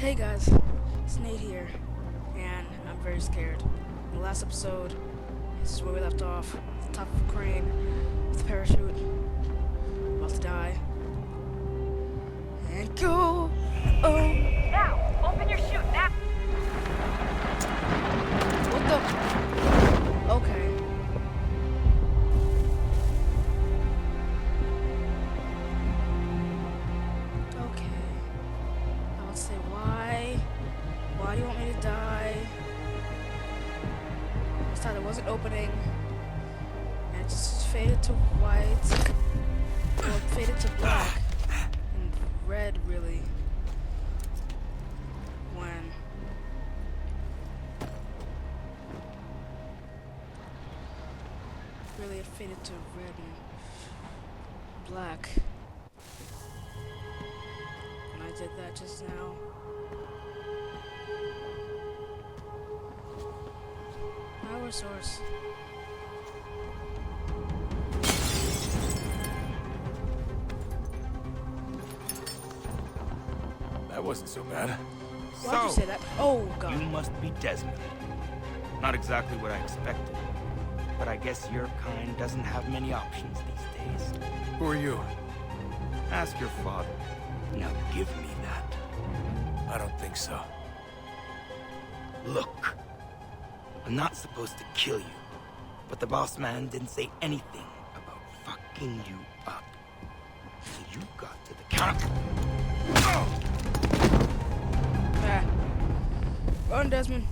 Hey guys, it's Nate here, and I'm very scared. In the last episode, this is where we left off, at the top of a crane, with a parachute, about to die. And go! Oh! Now! Open your chute, now! What the? Okay. Why do you want me to die? This time it wasn't opening. And it just faded to white. Well, it faded to black. And red, really. When... Really, it faded to red and black. And I did that just now. Power source. That wasn't so bad. Why'd you say that? Oh, God. You must be Desmond. Not exactly what I expected, but I guess your kind doesn't have many options these days. Who are you? Ask your father. Now give me that. I don't think so. Look. I'm not supposed to kill you, but the boss man didn't say anything about fucking you up. So you got to the counter. Ah. Run, Desmond.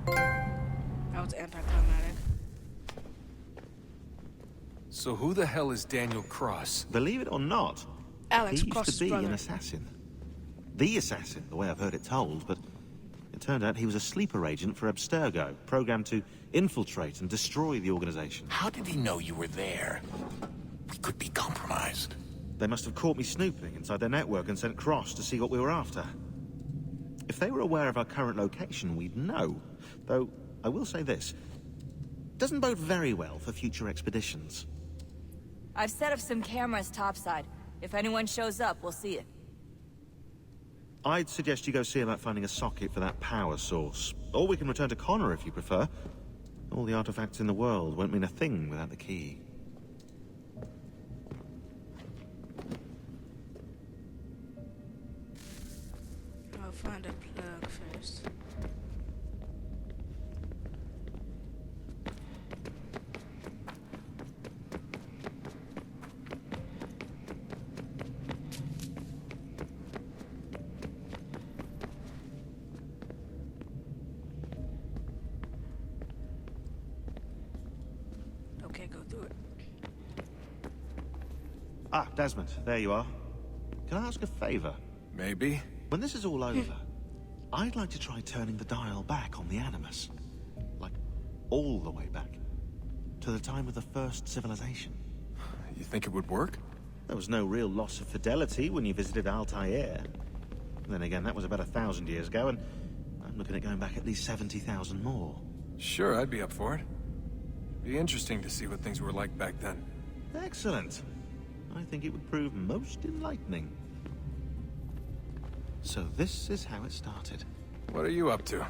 That was anticlimactic. So who the hell is Daniel Cross? Believe it or not, Alex he used Cross's to be brother. an assassin. The assassin, the way I've heard it told, but it turned out he was a sleeper agent for Abstergo, programmed to infiltrate and destroy the organization. How did he know you were there? We could be compromised. They must have caught me snooping inside their network and sent Cross to see what we were after. If they were aware of our current location, we'd know. Though, I will say this. Doesn't bode very well for future expeditions. I've set up some cameras topside. If anyone shows up, we'll see it. I'd suggest you go see about finding a socket for that power source. Or we can return to Connor if you prefer. All the artifacts in the world won't mean a thing without the key. I'll find a plug first. Okay, go through it. Ah, Desmond, there you are. Can I ask a favor? Maybe. When this is all over, I'd like to try turning the dial back on the Animus. Like, all the way back. To the time of the first civilization. You think it would work? There was no real loss of fidelity when you visited Altair. Then again, that was about 1,000 years ago, and I'm looking at going back at least 70,000 more. Sure, I'd be up for it. Be interesting to see what things were like back then. Excellent. I think it would prove most enlightening. So this is how it started. What are you up to?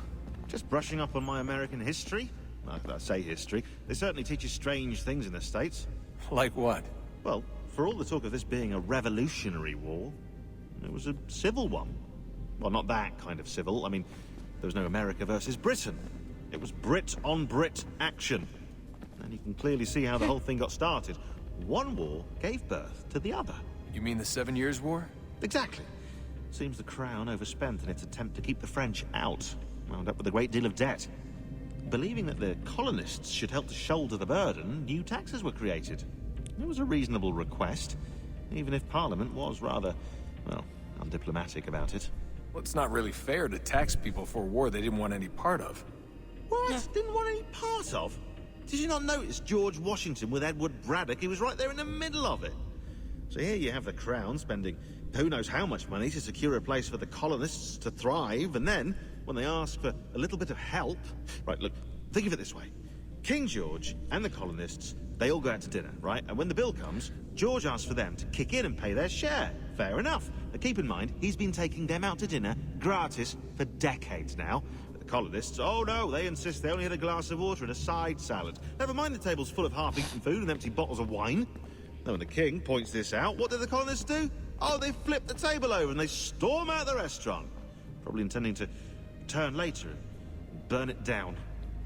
Just brushing up on my American history. Well, I say history. They certainly teach you strange things in the States. Like what? Well, for all the talk of this being a revolutionary war, it was a civil one. Well, not that kind of civil. I mean, there was no America versus Britain. It was Brit on Brit action. And you can clearly see how the whole thing got started. One war gave birth to the other. You mean the 7 Years' War? Exactly. Seems the Crown overspent in its attempt to keep the French out. Wound up with a great deal of debt. Believing that the colonists should help to shoulder the burden, new taxes were created. It was a reasonable request, even if Parliament was rather, well, undiplomatic about it. Well, it's not really fair to tax people for a war they didn't want any part of. What? Yeah. Didn't want any part of? Did you not notice George Washington with Edward Braddock? He was right there in the middle of it. So here you have the Crown spending who knows how much money to secure a place for the colonists to thrive, and then, when they ask for a little bit of help... Right, look, think of it this way. King George and the colonists They all go out to dinner, right? And when the bill comes, George asks for them to kick in and pay their share. Fair enough. But keep in mind, he's been taking them out to dinner gratis for decades now. The colonists, oh no, they insist they only had a glass of water and a side salad. Never mind the table's full of half-eaten food and empty bottles of wine. Now when the king points this out, what do the colonists do? Oh, they flip the table over and they storm out the restaurant. Probably intending to return later and burn it down.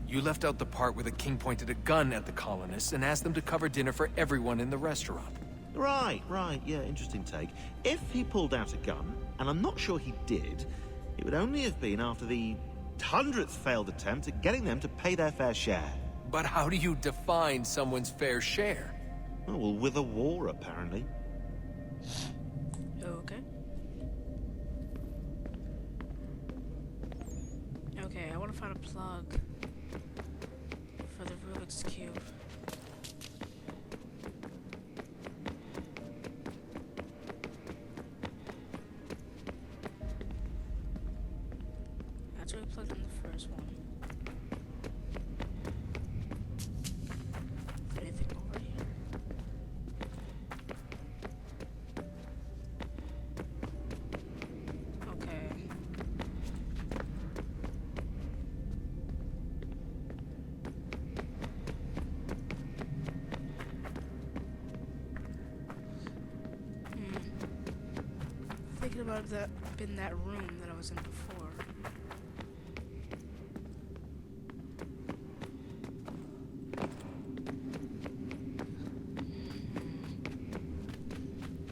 You left out the part where the king pointed a gun at the colonists and asked them to cover dinner for everyone in the restaurant. Right, yeah, interesting take. If he pulled out a gun, and I'm not sure he did, it would only have been after the 100th failed attempt at getting them to pay their fair share. But how do you define someone's fair share? Oh, well, with a war, apparently. Okay. Okay, I want to find a plug for the Rubik's Cube. That's where we plugged in the first one. Anything over here? Okay. Thinking about that in that room that I was in before.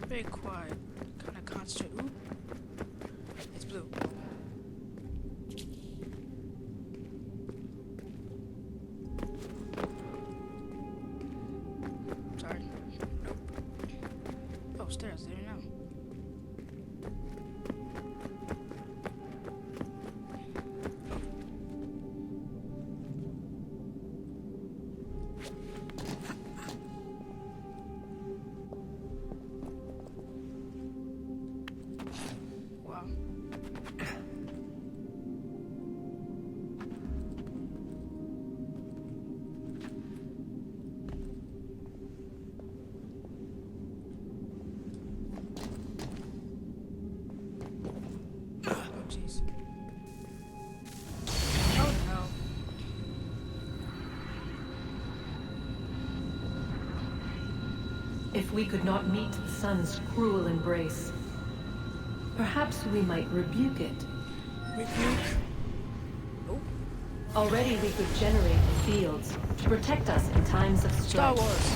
Very quiet. Kind of concentrate. Ooh. It's blue. Sorry. Nope. Oh, stairs. There you know. Wow. Oh, jeez. Oh, no. If we could not meet the sun's cruel embrace, perhaps we might rebuke it. Rebuke. Oh, Already we could generate the fields to protect us in times of Star strife. Wars.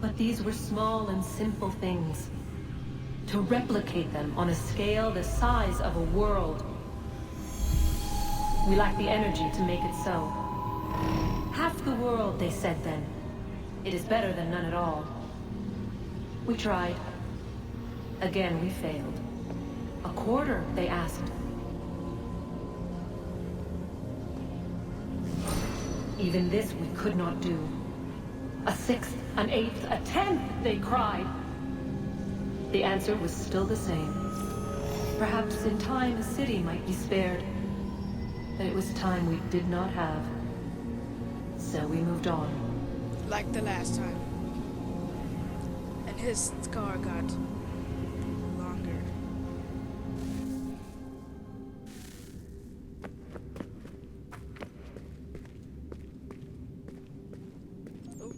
But these were small and simple things. To replicate them on a scale the size of a world. We lack the energy to make it so. Half the world, they said then. It is better than none at all. We tried. Again, we failed. A quarter, they asked. Even this we could not do. A sixth, an eighth, a tenth, they cried. The answer was still the same. Perhaps in time a city might be spared. But it was time we did not have. So we moved on. Like the last time. And his scar got longer. Ooh.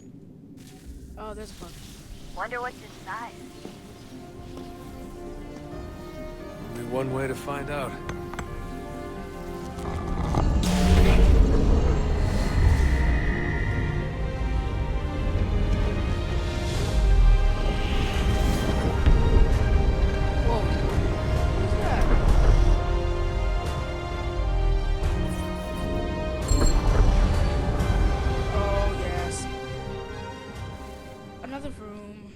Oh, there's a bug. Wonder what's inside. Only one way to find out. Whoa. What's that? Oh, yes. Another room.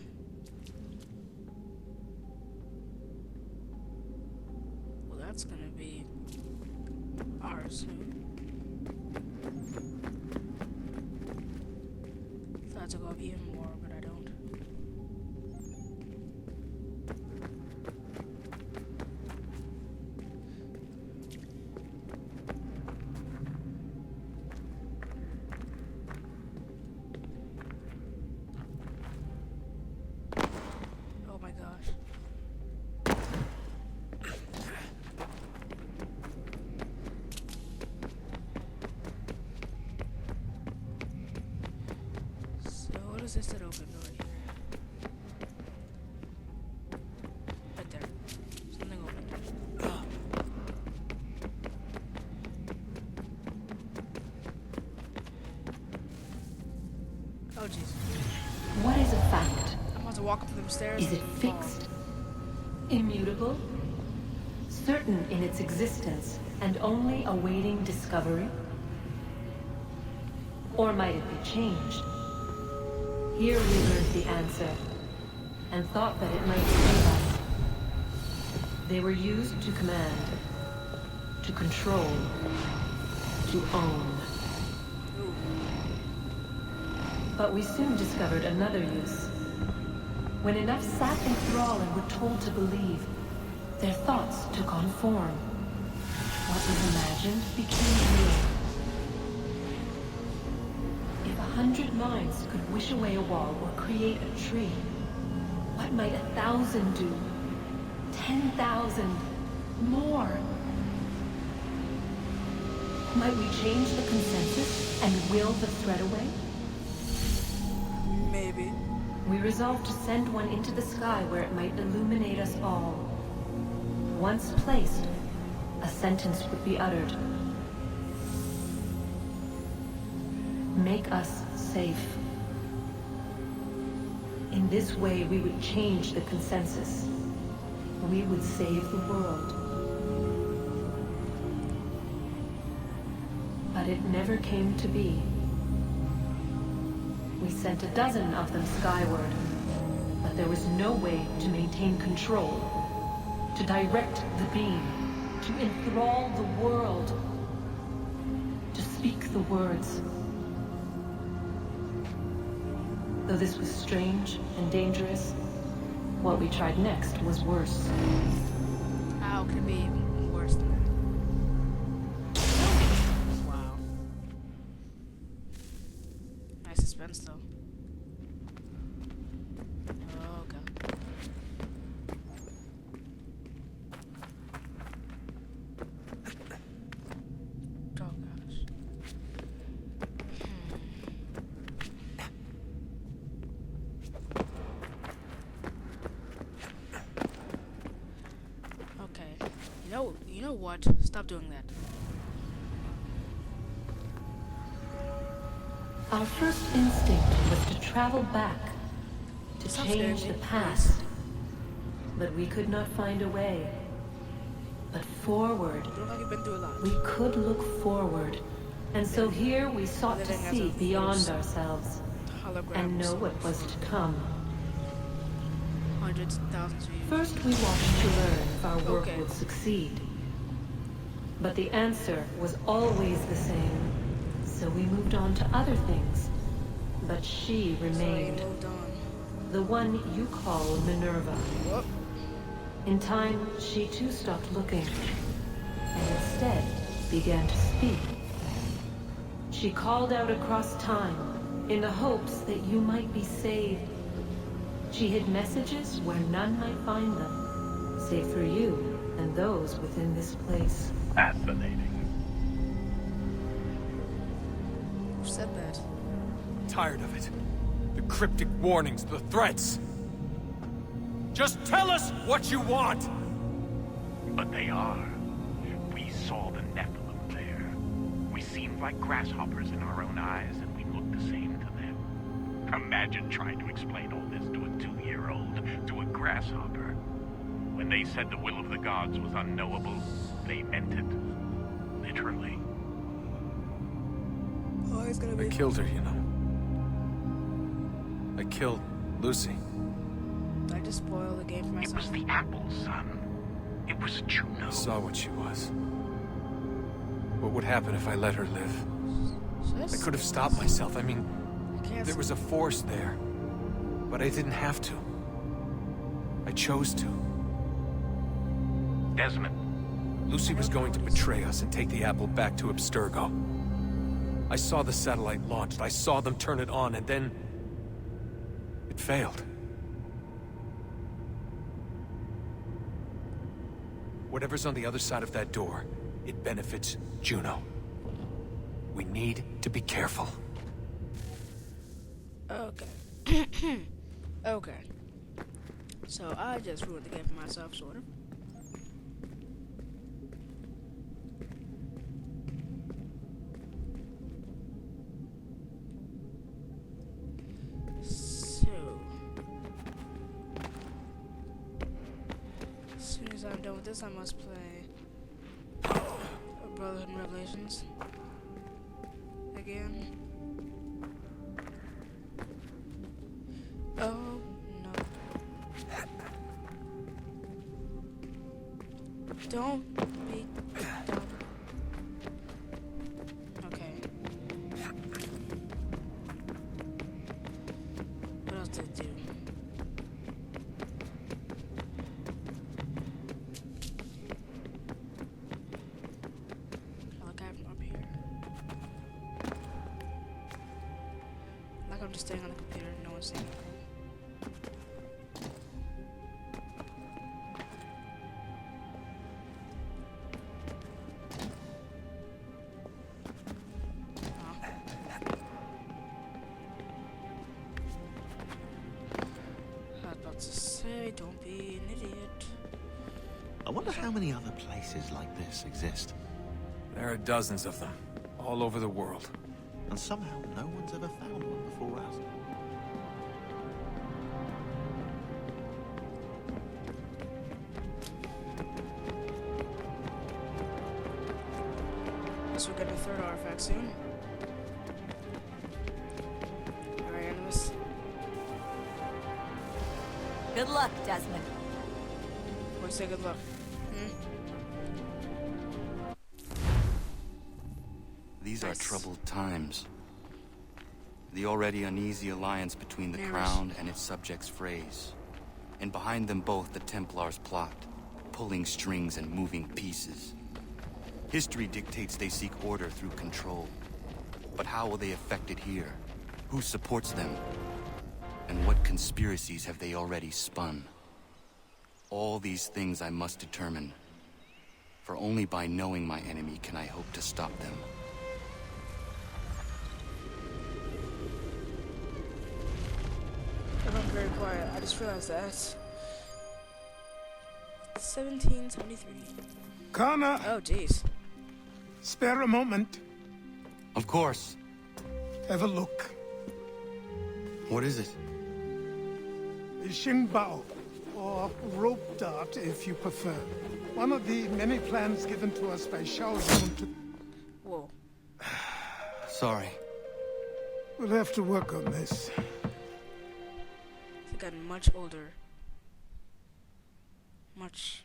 Well, that's gonna be ours soon. Thought to go up even more, but I don't. Is this it open over here? Right there. Something open. Oh jeez. What is a fact? I'm about to walk up them stairs. Is it and fall. fixed? Immutable? Certain in its existence and only awaiting discovery? Or might it be changed? Here we learned the answer, and thought that it might save us. They were used to command, to control, to own. But we soon discovered another use. When enough sat in thrall and were told to believe, their thoughts took on form. What was imagined became real. If 100 minds could wish away a wall or create a tree, what might 1,000 do? 10,000? More? Might we change the consensus and will the threat away? Maybe. We resolved to send one into the sky where it might illuminate us all. Once placed, a sentence would be uttered. Make us safe. In this way, we would change the consensus. We would save the world. But it never came to be. We sent a dozen of them skyward, but there was no way to maintain control, to direct the beam, to enthrall the world, to speak the words. Though this was strange and dangerous, what we tried next was worse. How can it be worse than that? Wow. Nice suspense though. Oh god. Oh gosh. Okay. You know what? Stop doing that. Our first instinct was to travel back, to Stop change scaring the me, past. But we could not find a way. But forward, You look like you've been through a lot. we could look forward. And so here we sought to Living as see a beyond force. ourselves Holograms. and know what was to come. Hundreds of thousands of years. First we watched to learn if our work Okay. would succeed. But the answer was always the same. So we moved on to other things. But she So you remained. moved on. The one you call Minerva. Whoop. In time, she too stopped looking, and instead began to speak. She called out across time, in the hopes that you might be saved. She hid messages where none might find them, save for you and those within this place. Fascinating. Who said that? Tired of it. The cryptic warnings, the threats. Just tell us what you want! But they are. We saw the Nephilim there. We seemed like grasshoppers in our own eyes, and we looked the same to them. Imagine trying to explain all this to a 2-year-old, to a grasshopper. When they said the will of the gods was unknowable, they meant it. Literally. Oh, he's gonna be. I killed her, you know. I killed Lucy. Did I just spoil the game for It myself? was the apple, son. It was Juno. I saw what she was. What would happen if I let her live? So I this- could have stopped myself. I mean, I can't there was a force there. But I didn't have to. I chose to. Desmond, Lucy was going to betray us and take the apple back to Abstergo. I saw the satellite launched. I saw them turn it on, and then... it failed. Whatever's on the other side of that door, it benefits Juno. We need to be careful. Okay. Okay. So I just ruined the game for myself, sort of. So, as soon as I'm done with this, I must play Brotherhood and Revelations again. Oh no! Don't be dumb. Okay. What else did it do? I look at from up here. Like I'm just staying on the computer and no one's seeing me. Don't be an idiot. I wonder how many other places like this exist. There are dozens of them, all over the world. And somehow no one's ever found one before us. Guess we'll get a third artifact soon. Alright, Animus. Good luck, Desmond. Why say good luck? These are Nice. troubled times. The already uneasy alliance between the Animus. Crown and its subjects frays. And behind them both the Templars plot, pulling strings and moving pieces. History dictates they seek order through control. But how will they affect it here? Who supports them? And what conspiracies have they already spun? All these things I must determine. For only by knowing my enemy can I hope to stop them. I'm very quiet. I just realized that. 1773. Connor, Oh, jeez. spare a moment. Of course. Have a look. What is it? The Xingbao, or rope dart if you prefer. One of the many plans given to us by Shao Zhong to... Whoa. Sorry. We'll have to work on this. He's gotten much older. Much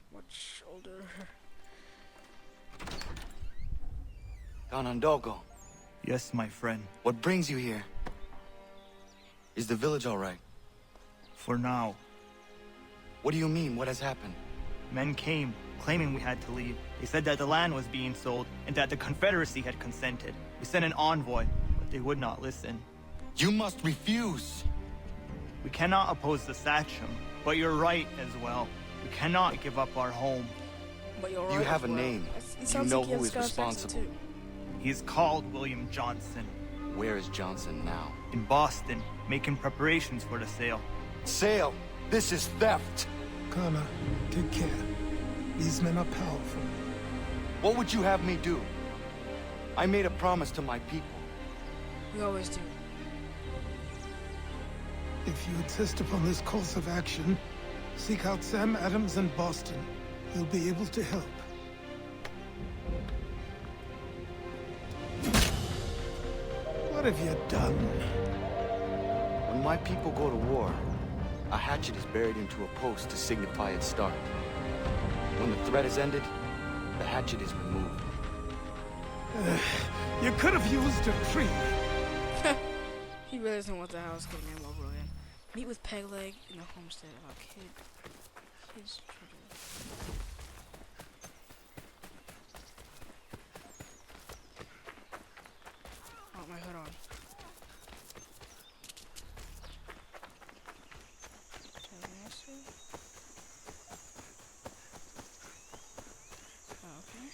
older. Ganondogo, Yes, my friend. what brings you here? Is the village all right? For now, What do you mean? What has happened? men came, claiming we had to leave. They said that the land was being sold, and that the Confederacy had consented. We sent an envoy, but they would not listen. You must refuse! We cannot oppose the Sachem, but you're right as well. We cannot give up our home. But you're You right have as a well. name. It You sounds know like he has who is Scottish accent, responsible. too. He's called William Johnson. Where is Johnson now? In Boston, making preparations for the sale. Sale! This is theft! Connor, take care. These men are powerful. What would you have me do? I made a promise to my people. We always do. If you insist upon this course of action, seek out Sam Adams in Boston. He'll be able to help. What have you done? When my people go to war, a hatchet is buried into a post to signify its start. When the threat is ended, the hatchet is removed. You could have used a tree. He really doesn't want the house getting him over again. Meet with Pegleg in the homestead of our kid's children. Oh, my hood on. Okay.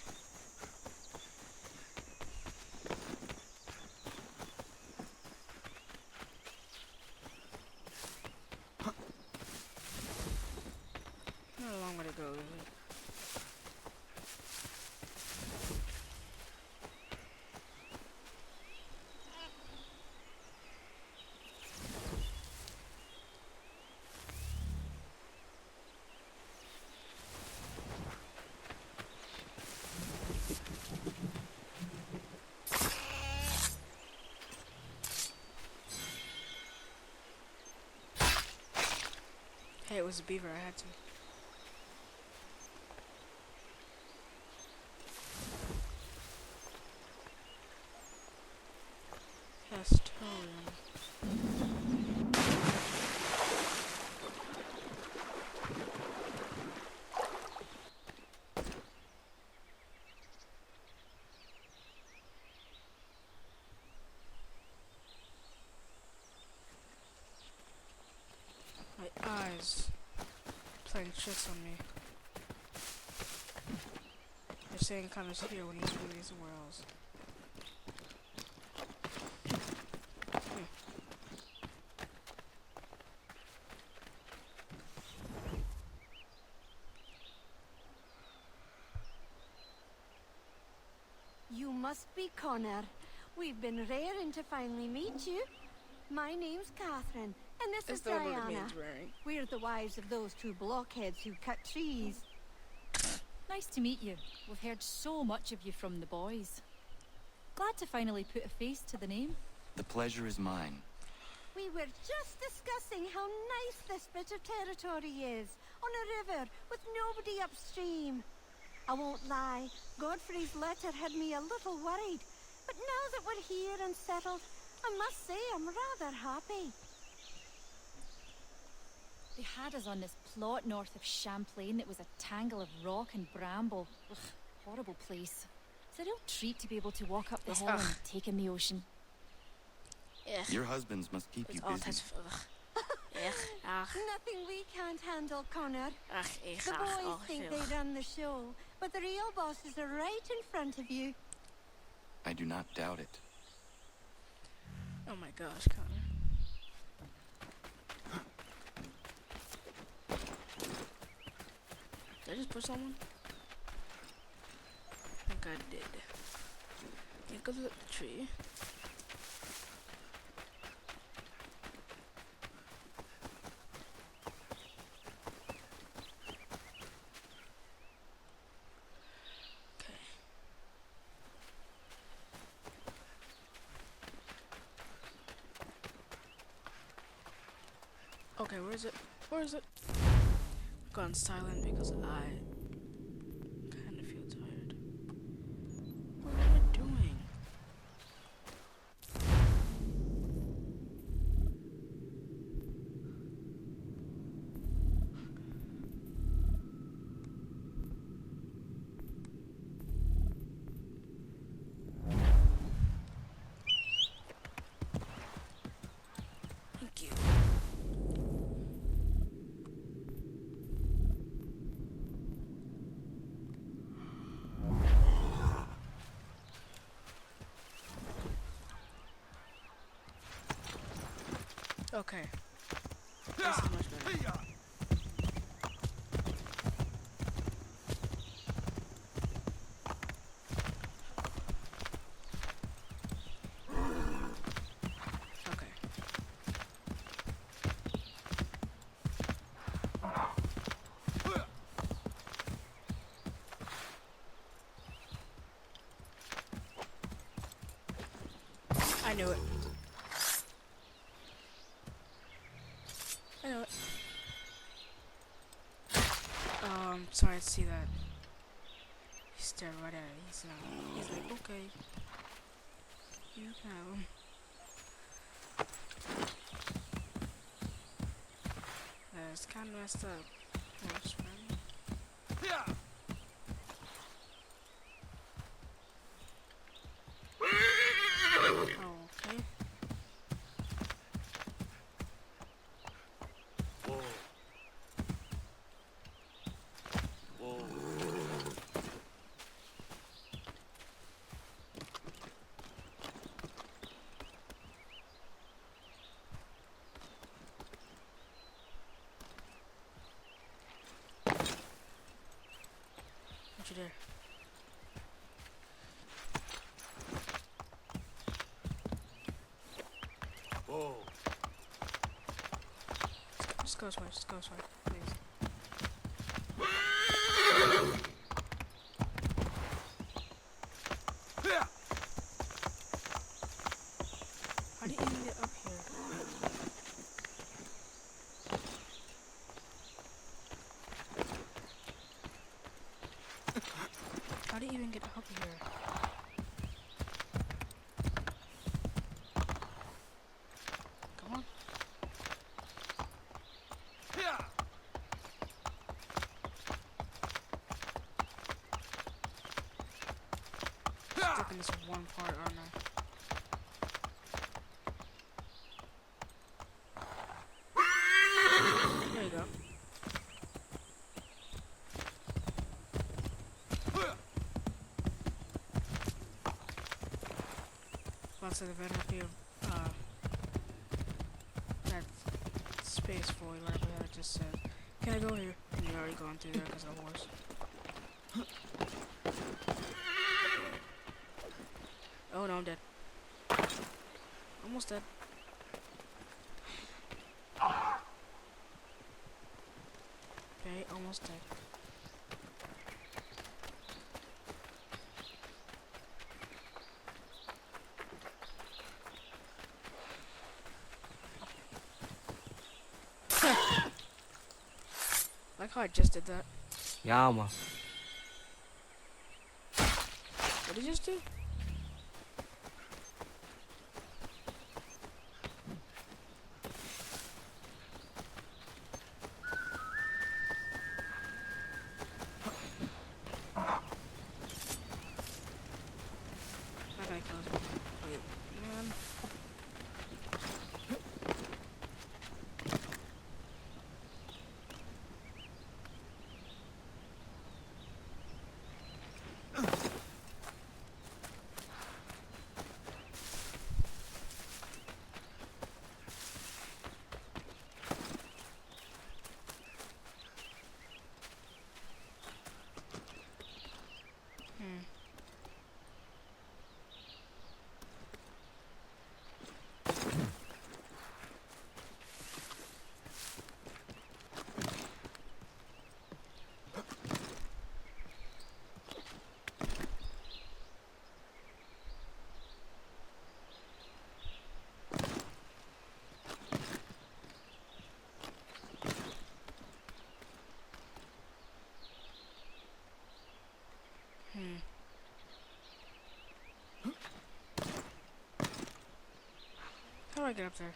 it was a beaver, I had to. Castorium. My eyes playing tricks on me. They're saying come is here when he's really somewhere else. You must be Connor. We've been raring to finally meet you. My name's Catherine, and this is Diana. We're the wives of those two blockheads who cut trees. Nice to meet you. We've heard so much of you from the boys. Glad to finally put a face to the name. The pleasure is mine. We were just discussing how nice this bit of territory is, on a river with nobody upstream. I won't lie, Godfrey's letter had me a little worried, but now that we're here and settled, I must say I'm rather happy. They had us on this plot north of Champlain that was a tangle of rock and bramble. Ugh, horrible place. It's a real treat to be able to walk up the hill and take in the ocean. Ugh. Your husbands must keep you busy. Nothing we can't handle, Connor. The boys think they run the show, but the real bosses are right in front of you. I do not doubt it. Oh my gosh, Connor. Did I just push someone? I think I did. Yeah, go to the tree. Okay, where is it? Where is it? I've gone silent because I kind of feel tired. What am I doing? Thank you. Okay. This is much better. Okay. I knew it. I know it. Sorry to see that. He stared right at it. He's like, okay. You can have him. That's kind of messed up. Okay. What you did? Whoa. Just go this way, please. How do you even get up here? one part on there. There you go. Lots of the battlefield, that space void, whatever that I just said. Can I go here? And you're already gone through there because of the horse. Oh no, I'm dead. Almost dead. Okay, almost dead. Like how I just did that. Yeah, man. What did you just do? Not gonna kill us. Wait, man. How do I get up there?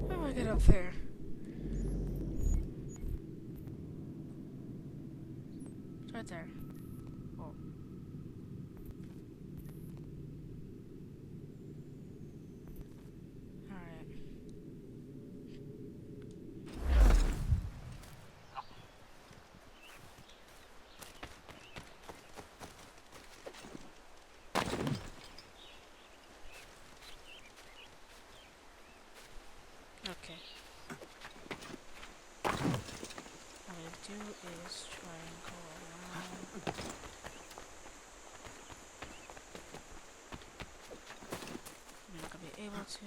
How do I get up there? It's right there. Oh. Alright. Okay. What I'm gonna do is try and go around. I'm not gonna be able to.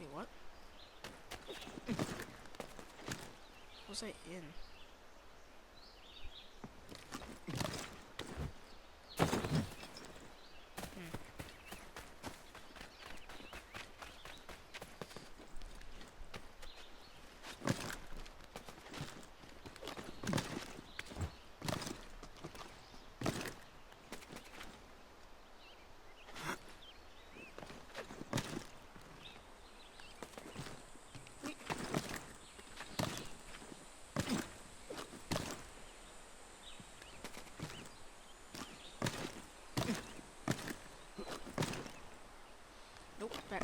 Wait, what? Was I in? Nope, back.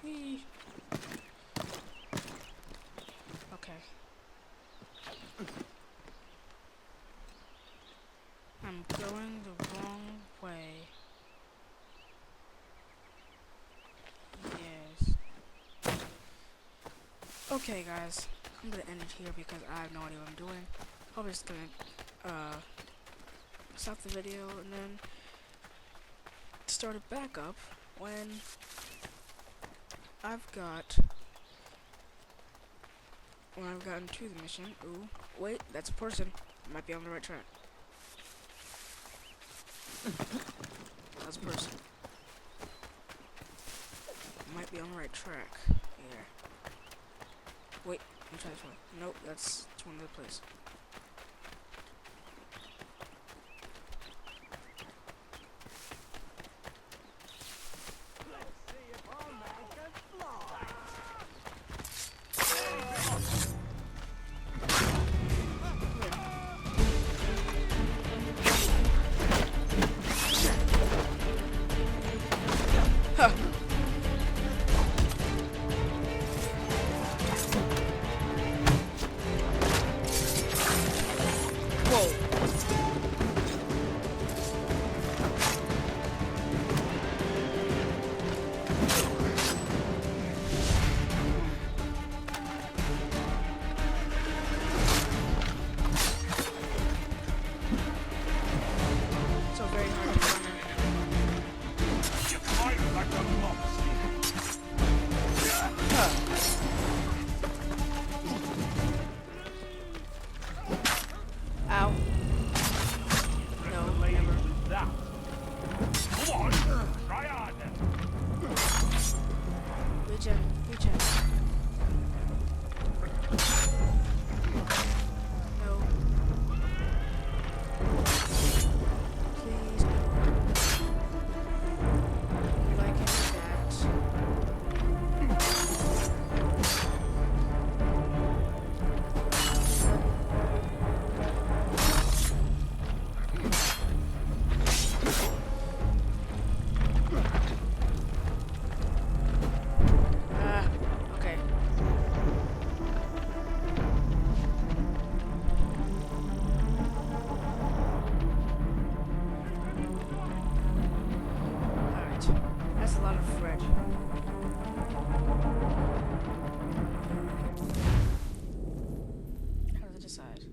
Whee. Okay. I'm going the wrong way. Yes. Okay, guys. I'm gonna end it here because I have no idea what I'm doing. Probably just gonna stop the video and then start it back up when I've gotten to the mission. Ooh, wait, that's a person. Might be on the right track. That's a person. Might be on the right track. Yeah. Wait, let me try this one. Nope, that's one other place. That's a lot of red. How does it decide?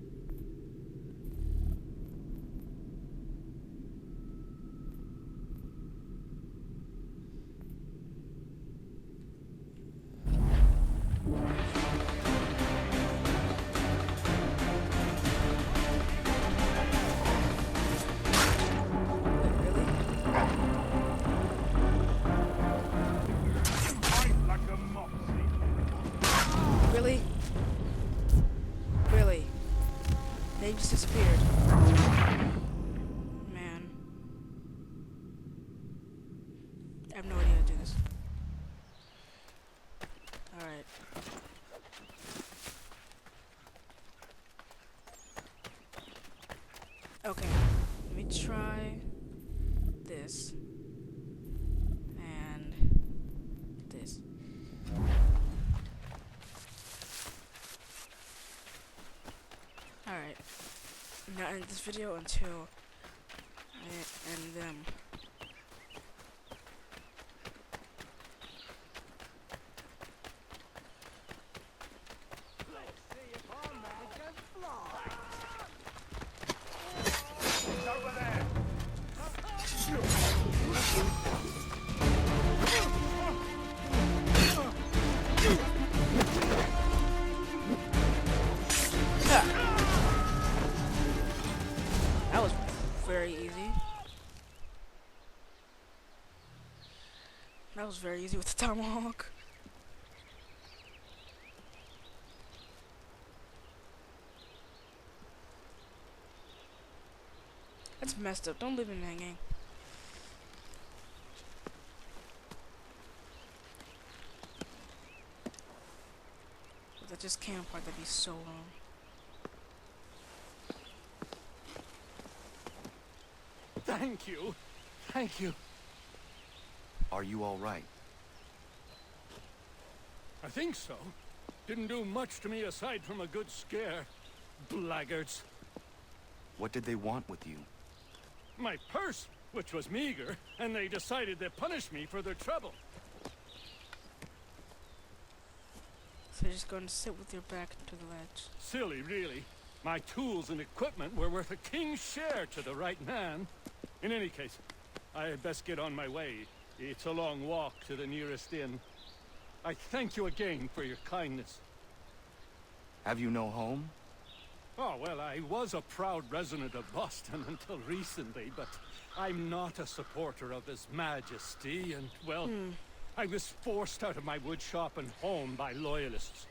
Really? Really? They just disappeared. Man. I have no idea how to do this. Alright. Okay. Let me try this. And this. Alright. I'm not end this video until I end them. That was very easy. That was very easy with the tomahawk. That's messed up. Don't leave him hanging. If that just came apart, that'd be so long. Thank you. Thank you. Are you all right? I think so. Didn't do much to me aside from a good scare. Blackguards. What did they want with you? My purse, which was meager, and they decided to punish me for their trouble. So you're just going to sit with your back to the ledge. Silly, really. My tools and equipment were worth a king's share to the right man. In any case, I had best get on my way. It's a long walk to the nearest inn. I thank you again for your kindness. Have you no home? Oh, well, I was a proud resident of Boston until recently, but I'm not a supporter of His Majesty, and, well, I was forced out of my woodshop and home by loyalists.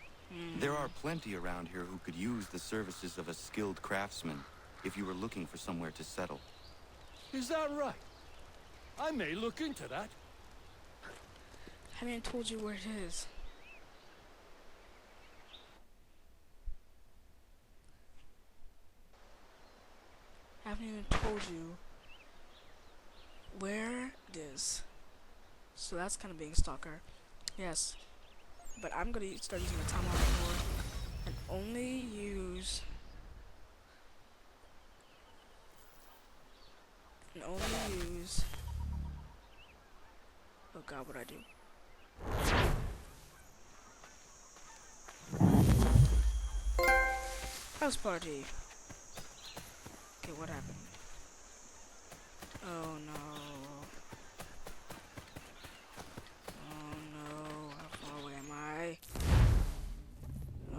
There are plenty around here who could use the services of a skilled craftsman if you were looking for somewhere to settle. Is that right? I may look into that. I haven't even told you where it is. I haven't even told you where it is. So that's kind of being a stalker. Yes. But I'm going to start using the tomahawk more and only use... Oh god, what'd I do? House party. Okay, what happened? Oh no. Oh no, how far away am I?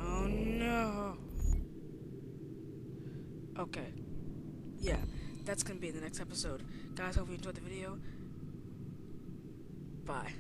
Oh no. Okay. Yeah, that's gonna be the next episode. Guys, hope you enjoyed the video. Bye.